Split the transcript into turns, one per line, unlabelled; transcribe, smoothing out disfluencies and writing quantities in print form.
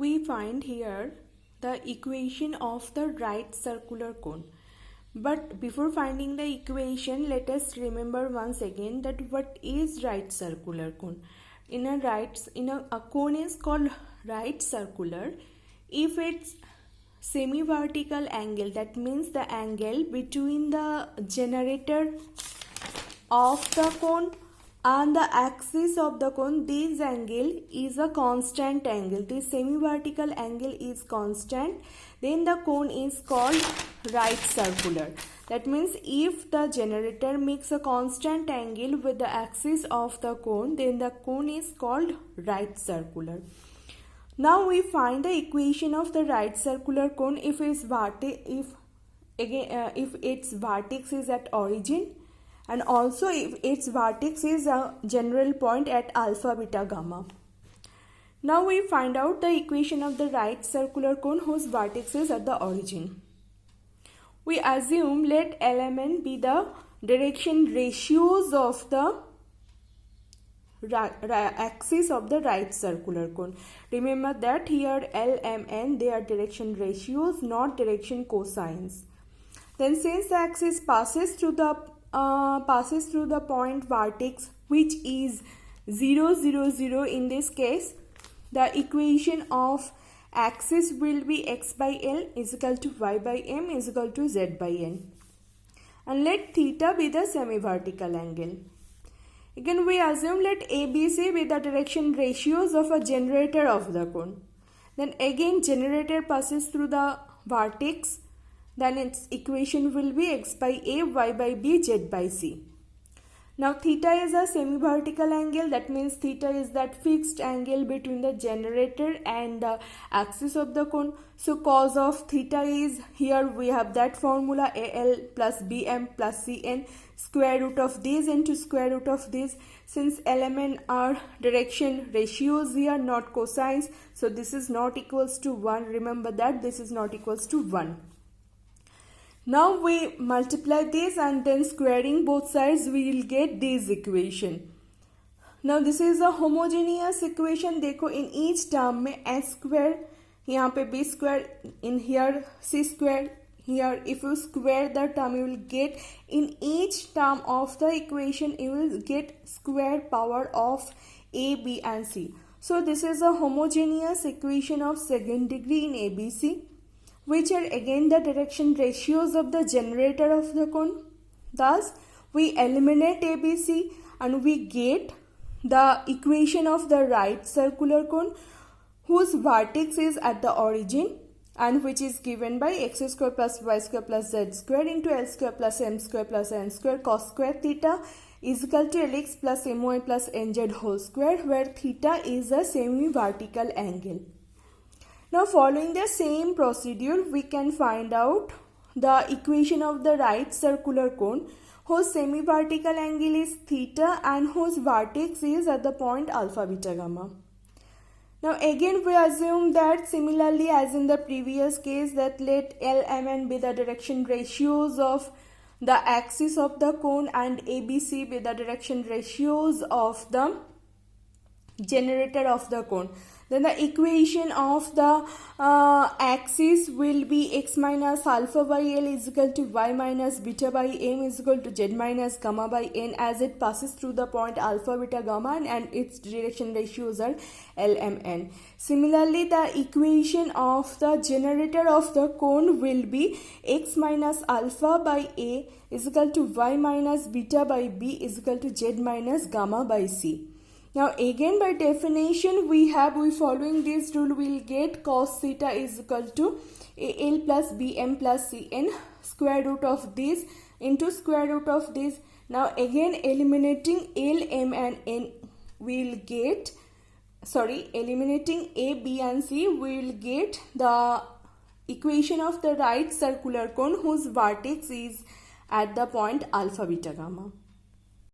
we find here the equation of the right circular cone. But before finding the equation, let us remember once again that what is right circular cone. A cone is called right circular if its semi-vertical angle, that means the angle between the generator of the cone and the axis of the cone, this angle is a constant angle. This semi-vertical angle is constant. Then the cone is called right circular. That means if the generator makes a constant angle with the axis of the cone, then the cone is called right circular. Now we find the equation of the right circular cone if its vertex is at origin, and also if its vertex is a general point at alpha, beta, gamma. Now we find out the equation of the right circular cone whose vertex is at the origin. We assume let L M N be the direction ratios of the axis of the right circular cone. Remember that here L, M, N, they are direction ratios, not direction cosines. Then since the axis passes through the point vertex, which is 0, 0, 0 in this case, the equation of axis will be x by L is equal to y by m is equal to z by n. And let theta be the semi-vertical angle. Again we assume let ABC be the direction ratios of a generator of the cone. Then again generator passes through the vertex, then its equation will be x by A, y by B, z by C. Now theta is a semi-vertical angle, that means theta is that fixed angle between the generator and the axis of the cone. So cos of theta is, here we have that formula AL plus BM plus CN, square root of this into square root of this. Since LMN are direction ratios here, not cosines, so this is not equals to 1. Remember that this is not equals to 1. Now we multiply this and then squaring both sides we will get this equation. Now this is a homogeneous equation. देखो in each term में s square, यहाँ पे b square, in here c square, here if you square the term you will get in each term of the equation you will get square power of a, b and c. So this is a homogeneous equation of second degree in ABC, which are again the direction ratios of the generator of the cone. Thus, we eliminate ABC and we get the equation of the right circular cone whose vertex is at the origin and which is given by x square plus y square plus z square into L square plus m square plus n square cos square theta is equal to Lx plus my plus nz whole square, where theta is a semi-vertical angle. Now following the same procedure, we can find out the equation of the right circular cone whose semi-vertical angle is theta and whose vertex is at the point alpha, beta, gamma. Now again we assume that similarly as in the previous case that let L, M, N be the direction ratios of the axis of the cone and ABC be the direction ratios of the generator of the cone. Then the equation of the axis will be x minus alpha by L is equal to y minus beta by m is equal to z minus gamma by n as it passes through the point alpha, beta, gamma and its direction ratios are L, M, N. Similarly, the equation of the generator of the cone will be x minus alpha by A is equal to y minus beta by B is equal to z minus gamma by C. Now again by definition we following this rule we will get cos theta is equal to AL plus BM plus CN square root of this into square root of this. Now again eliminating L, M and N we will get, eliminating A, B and C we will get the equation of the right circular cone whose vertex is at the point alpha, beta, gamma.